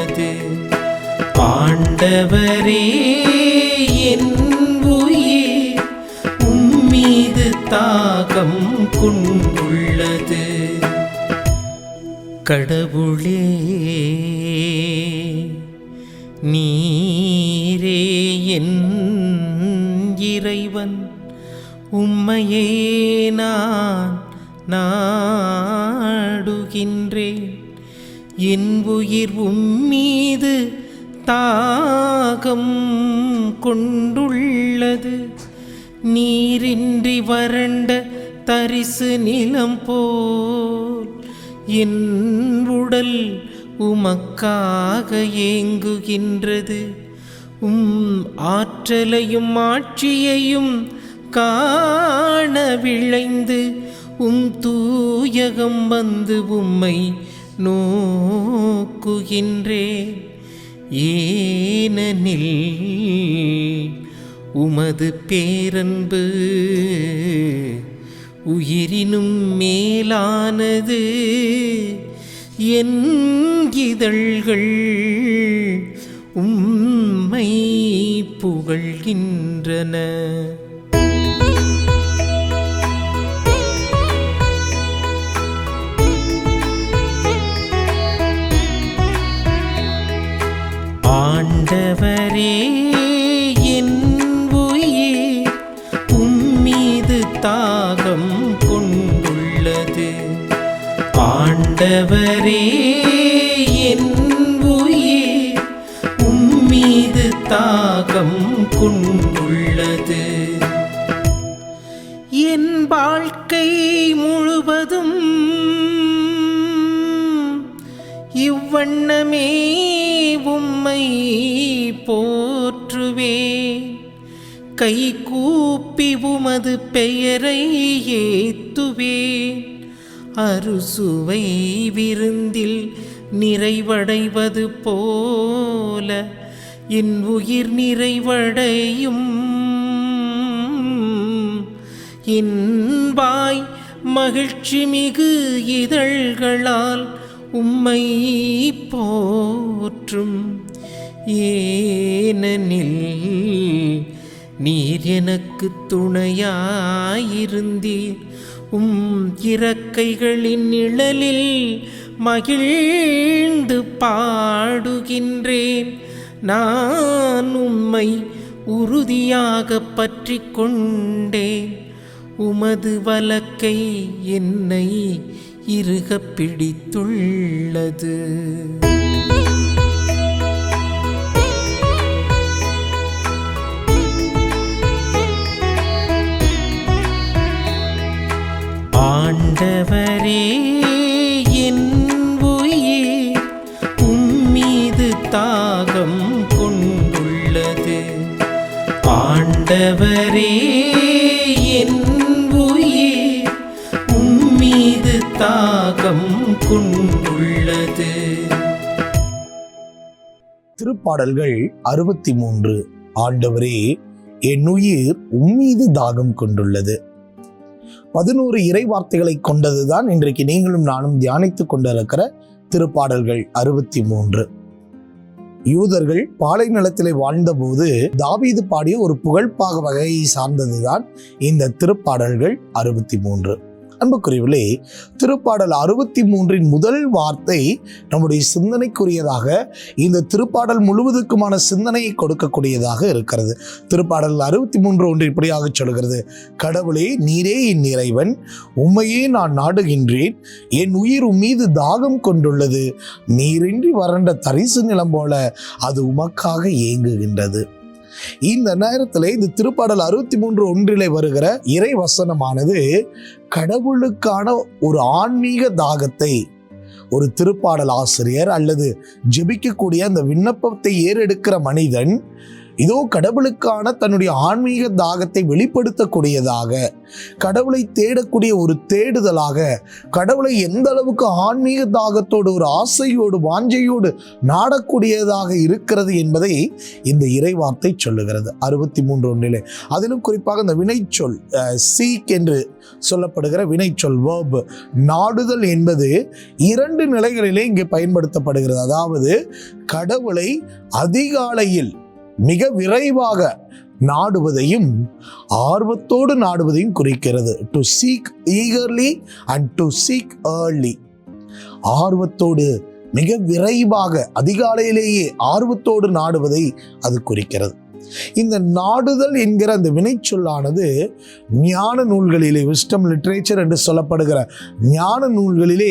கொண்டுள்ளது. ஆண்டவரே என் உயிர் உம்மீது தாகம் கொண்டுள்ளது. கடவுளே நீரே என் இறைவன், உம்மையே நான் நாடுகின்றேன். என் உயிர் உம்மீது தாகம் கொண்டுள்ளது. நீரின்றி வறண்ட தரிசு நிலம் போல் என் உடல் உமக்காக ஏங்குகின்றது. ஆற்றலையும் ஆட்சியையும் காண விளைந்து தூயகம் வந்து உம்மை நோக்குகின்றேன். ஏனெனில் உமது பேரன்பு உயிரினும் மேலானது. என் இதழ்கள் உம்மை புகழ்கின்றன. ஆண்டவரே என் உயிர் உம்மீது தாகம் கொண்டுள்ளது. ஆண்டவரே என் உயிர் உம்மீது தாகம் கொண்டுள்ளது. என் வாழ்க்கை முழுவதும் இவ்வண்ணமே உம்மை போற்றுவேன். கை கூப்பி உமது பெயரை ஏத்துவேன். அறுசுவை விருந்தில் நிறைவடைவது போல என் உயிர் நிறைவடையும். என் வாய் மகிழ்ச்சி மிகு இதழ்களால் உம்மை போற்றும். ஏனெனில் நீர் எனக்கு துணையாயிருந்தீர். இறக்கைகளின் நிழலில் மகிழ்ந்து பாடுகின்றேன். நான் உம்மை உறுதியாக பற்றி கொண்டேன். உமது வலக்கை என்னை இறுகப் பிடித்துள்ளது. ஆண்டவரே என் உயிர் உம்மீது தாகம் கொண்டுள்ளது. ஆண்டவரே என் உயிர் உம்மீது தாகம் கொண்டுள்ளது. திருப்பாடல்கள் 63. ஆண்டவரே என் உயிர் உம்மீது தாகம் கொண்டுள்ளது. 11 இறை வார்த்தைகளை கொண்டதுதான் இன்றைக்கு நீங்களும் நானும் தியானித்துக் கொண்டிருக்கிற திருப்பாடல்கள் 63. யூதர்கள் பாலை நிலத்திலே வாழ்ந்தபோது தாவீது பாடிய ஒரு புகழ்பாக வகையை சார்ந்ததுதான் இந்த திருப்பாடல்கள் 63. அன்புக்குரியவர்களே, திருப்பாடல் 63 முதல் வார்த்தை நம்முடைய சிந்தனைக்குரியதாக, இந்த திருப்பாடல் முழுவதுக்குமான சிந்தனையை கொடுக்கக்கூடியதாக இருக்கிறது. திருப்பாடல் 63 இப்படியாக சொல்கிறது: கடவுளே நீரே என் இறைவன், உம்மையே நான் நாடுகின்றேன். என் உயிர் உம்மீது தாகம் கொண்டுள்ளது. நீரின்றி வறண்ட தரிசு நிலம் போல அது உமக்காக ஏங்குகின்றது. இந்த நேரத்தில் இந்த திருப்பாடல் 63:1 வருகிற இறை வசனமானது கடவுளுக்கான ஒரு ஆன்மீக தாகத்தை ஒரு திருப்பாடல் ஆசிரியர் அல்லது ஜெபிக்கக்கூடிய அந்த விண்ணப்பத்தை ஏறெடுக்கிற மனிதன் இதோ கடவுளுக்கான தன்னுடைய ஆன்மீக தாகத்தை வெளிப்படுத்தக்கூடியதாக, கடவுளை தேடக்கூடிய ஒரு தேடுதலாக, கடவுளை எந்த அளவுக்கு ஆன்மீக தாகத்தோடு ஒரு ஆசையோடு வாஞ்சையோடு நாடக்கூடியதாக இருக்கிறது என்பதை இந்த இறைவார்த்தை சொல்லுகிறது. 63:1 அதிலும் குறிப்பாக இந்த வினைச்சொல் சீக் என்று சொல்லப்படுகிற வினைச்சொல் வேர்ப் நாடுதல் என்பது 2 நிலைகளிலே இங்கே பயன்படுத்தப்படுகிறது. அதாவது கடவுளை அதிகாலையில் மிக விரைவாக நாடுவதையும் ஆர்வத்தோடு நாடுவதையும் குறிக்கிறது. To seek eagerly and to seek early. ஆர்வத்தோடு மிக விரைவாக அதிகாலையிலேயே ஆர்வத்தோடு நாடுவதை அது குறிக்கிறது. இந்த நாடுதல் என்கிற அந்த வினைச்சொல்லானது ஞான நூல்களிலே, விஸ்டம் லிட்ரேச்சர் என்று சொல்லப்படுகிற ஞான நூல்களிலே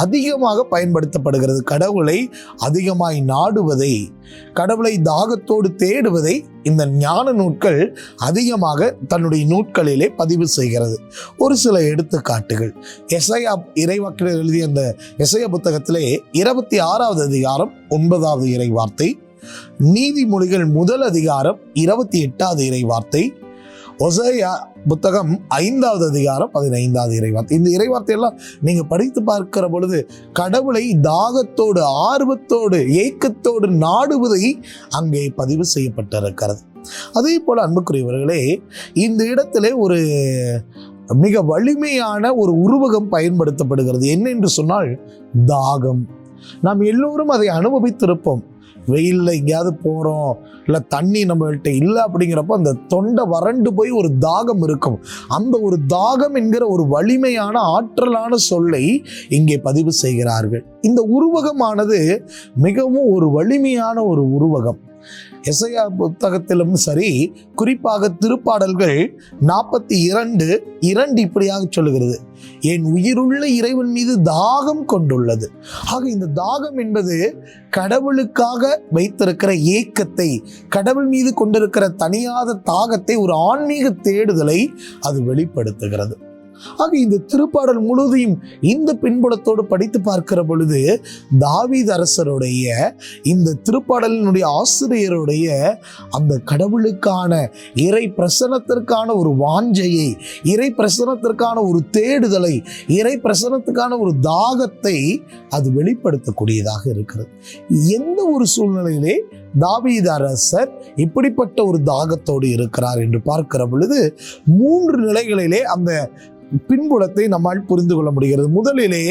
அதிகமாக பயன்படுத்தப்படுகிறது. கடவுளை அதிகமாய் நாடுவதை, கடவுளை தாகத்தோடு தேடுவதை இந்த ஞான நூட்கள் அதிகமாக தன்னுடைய நூட்களிலே பதிவு செய்கிறது. ஒரு சில எடுத்துக்காட்டுகள், எசையா இறைவாக்கினர் எழுதிய அந்த எசையா புத்தகத்திலே 26வது அதிகாரம் 9வது இறைவார்த்தை, நீதிமொழிகள் 1 அதிகாரம் 28வது இறைவார்த்தை, ஒசேயா புத்தகம் 5வது அதிகாரம் 15வது இறைவார்த்தை. இந்த இறைவார்த்தை எல்லாம் நீங்க படித்து பார்க்கிற பொழுது கடவுளை தாகத்தோடு ஆர்வத்தோடு ஏக்கத்தோடு நாடுவதை அங்கே பதிவு செய்யப்பட்டிருக்கிறது. அதே போல அன்புக்குரியவர்களே, இந்த இடத்திலே ஒரு மிக வலிமையான ஒரு உருவகம் பயன்படுத்தப்படுகிறது. என்ன என்று சொன்னால் தாகம். நாம் எல்லோரும் அதை அனுபவித்திருப்போம். வெயிலில் எங்கேயாவது போகிறோம், இல்லை தண்ணி நம்மள்கிட்ட இல்லை அப்படிங்கிறப்போ அந்த தொண்டை வறண்டு போய் ஒரு தாகம் இருக்கும். அந்த ஒரு தாகம் என்கிற ஒரு வலிமையான ஆற்றலான சொல்லை இங்கே பதிவு செய்கிறார்கள். இந்த உருவகமானது மிகவும் ஒரு வலிமையான ஒரு உருவகம். எசையா புத்தகத்திலும் சரி, குறிப்பாக திருப்பாடல்கள் 42:2 இப்படியாக சொல்லுகிறது, என் உயிருள்ள இறைவன் மீது தாகம் கொண்டுள்ளது. ஆக இந்த தாகம் என்பது கடவுளுக்காக வைத்திருக்கிற ஏக்கத்தை, கடவுள் மீது கொண்டிருக்கிற தனியாத தாகத்தை, ஒரு ஆன்மீக தேடுதலை அது வெளிப்படுத்துகிறது. ஆக இந்த திருப்பாடல் முழுவதையும் இந்த பின்புலத்தோடு படித்து பார்க்கிற பொழுது தாவீது அரசருடைய இந்த திருப்பாடலினுடைய ஆசிரியருடைய அந்த கடவுளுக்கான இறை பிரசன்னத்திற்கான ஒரு வாஞ்சையை, இறை பிரசன்னத்திற்கான ஒரு தேடுதலை, இறை பிரசன்னத்துக்கான ஒரு தாகத்தை அது வெளிப்படுத்தக்கூடியதாக இருக்கிறது. எந்த ஒரு சூழ்நிலையிலே தாவீது அரசர் இப்படிப்பட்ட ஒரு தாகத்தோடு இருக்கிறார் என்று பார்க்கிற பொழுது 3 நிலைகளிலே அந்த பின்புலத்தை நம்மால் புரிந்து கொள்ள முடிகிறது. முதலிலே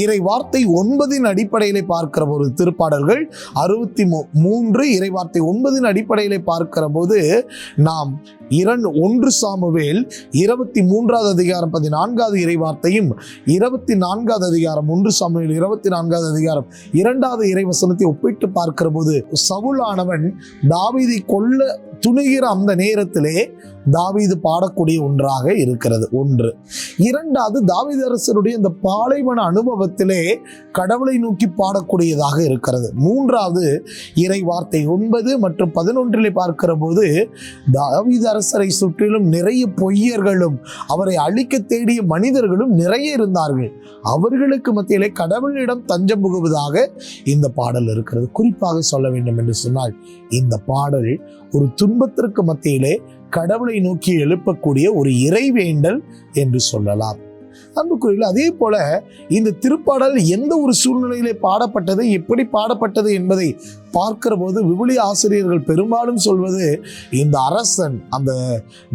இறை வார்த்தை 9 அடிப்படையிலே பார்க்கிற ஒரு திருப்பாடல்கள் 63 இறை வார்த்தை 9 அடிப்படையிலே பார்க்கிற போது நாம் 1 சாமுவேல் 23வது அதிகாரம் 14வது இறை வார்த்தையும் 24வது அதிகாரம் 1 சாமுவேல் 24வது அதிகாரம் 2வது இறை வசனத்தை ஒப்பிட்டு பார்க்கிற போது சவுலானவன் தாவீதை கொல்ல துணிகிற அந்த நேரத்திலே தாவீது பாடக்கூடிய ஒன்றாக இருக்கிறது. 1. 2வது தாவீது அரசருடைய இந்த பாலைவன அனுபவத்திலே கடவுளை நோக்கி பாடக்கூடியதாக இருக்கிறது. 3வது இறை வார்த்தை 9 மற்றும் 11 பார்க்கிற போது தாவீது அரசரை சுற்றிலும் நிறைய பொய்யர்களும் அவரை அழிக்க தேடிய மனிதர்களும் நிறைய இருந்தார்கள். அவர்களுக்கு மத்தியிலே கடவுளிடம் தஞ்சம் புகுவதாக இந்த பாடல் இருக்கிறது. குறிப்பாக சொல்ல வேண்டும் என்று சொன்னால் இந்த பாடல் ஒரு துன்பத்திற்கு மத்தியிலே கடவுளை நோக்கி எழுப்பக்கூடிய ஒரு இறைவேண்டல் என்று சொல்லலாம். அன்புக்குரியவர்களே, அதே போல இந்த திருப்பாடல் எந்த ஒரு சூழ்நிலையிலே பாடப்பட்டது, எப்படி பாடப்பட்டது என்பதை பார்க்கிற போது விவிலிய ஆசிரியர்கள் பெரும்பாலும் சொல்வது, இந்த அரசன், அந்த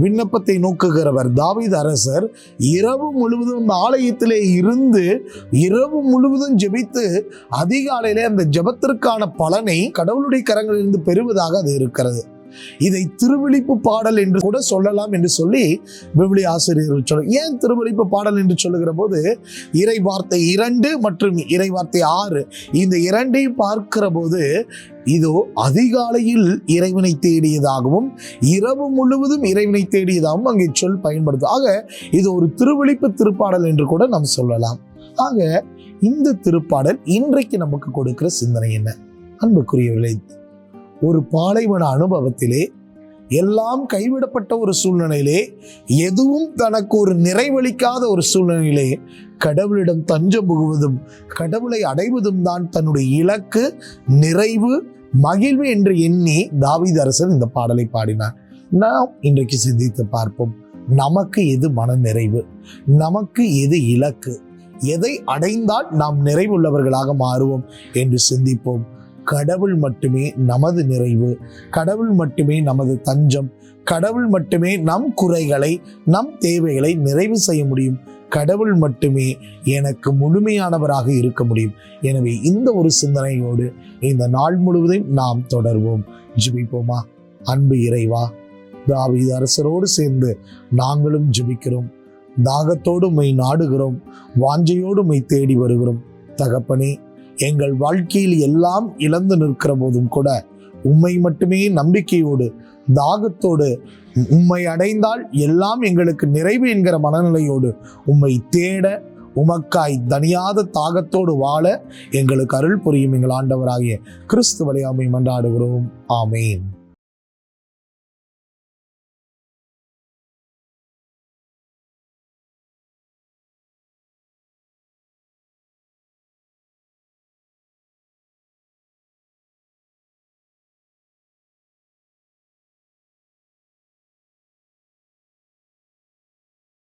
விண்ணப்பத்தை நோக்குகிறவர் தாவீது அரசர் இரவு முழுவதும் அந்த ஆலயத்திலே இருந்து இரவு முழுவதும் ஜெபித்து அதிகாலையிலே அந்த ஜெபத்திற்கான பலனை கடவுளுடைய கரங்களிலிருந்து பெறுவதாக அது இருக்கிறது. இதை திருவிழிப்பு பாடல் என்று கூட சொல்லலாம் என்று சொல்லி விவிலிய ஆசிரியர்கள் சொல்ல. ஏன் திருவிழிப்பு பாடல் என்று சொல்லுகிற போது இறை வார்த்தை 2 மற்றும் இறை வார்த்தை 6 இந்த 2ஐயும் பார்க்கிற போது இதோ அதிகாலையில் இறைவனை தேடியதாகவும் இரவு முழுவதும் இறைவனை தேடியதாகவும் அங்கே சொல் பயன்படுது. ஆக இது ஒரு திருவிழிப்பு திருப்பாடல் என்று கூட நாம் சொல்லலாம். ஆக இந்த திருப்பாடல் இன்றைக்கு நமக்கு கொடுக்கிற சிந்தனை என்ன? அன்புக்குரியவர்களே, ஒரு பாலைவன அனுபவத்திலே, எல்லாம் கைவிடப்பட்ட ஒரு சூழ்நிலையிலே, எதுவும் தனக்கு ஒரு நிறைவளிக்காத ஒரு சூழ்நிலையிலே கடவுளிடம் தஞ்சம் புகுவதும் கடவுளை அடைவதும் தான் தன்னுடைய இலக்கு, நிறைவு, மகிழ்வு என்று எண்ணி தாவீது அரசர் இந்த பாடலை பாடினார். நாம் இன்றைக்கு சிந்தித்து பார்ப்போம். நமக்கு எது மன நிறைவு? நமக்கு எது இலக்கு? எதை அடைந்தால் நாம் நிறைவுள்ளவர்களாக மாறுவோம் என்று சிந்திப்போம். கடவுள் மட்டுமே நமது நிறைவு, கடவுள் மட்டுமே நமது தஞ்சம், கடவுள் மட்டுமே நம் குறைகளை, நம் தேவைகளை நிறைவு செய்ய முடியும். கடவுள் மட்டுமே எனக்கு முழுமையானவராக இருக்க முடியும். எனவே இந்த ஒரு சிந்தனையோடு இந்த நாள் முழுவதும் நாம் தொடர்வோம். ஜெபிப்போமா? அன்பு இறைவா, தாவீது அரசரோடு சேர்ந்து நாங்களும் ஜெபிக்கிறோம். தாகத்தோடு உம்மை நாடுகிறோம், வாஞ்சையோடு உம்மை தேடி வருகிறோம். தகப்பனே, எங்கள் வாழ்க்கையில் எல்லாம் இழந்து நிற்கிற போதும் கூட உம்மை மட்டுமே நம்பிக்கையோடு, தாகத்தோடு, உம்மை அடைந்தால் எல்லாம் எங்களுக்கு நிறைவு என்கிற மனநிலையோடு உம்மை தேட, உமக்காய் தனியாத தாகத்தோடு வாழ எங்களுக்கு அருள் புரியும் எங்கள் ஆண்டவராகிய கிறிஸ்து வழியாமை மன்றாடுகிறோம். ஆமேன்.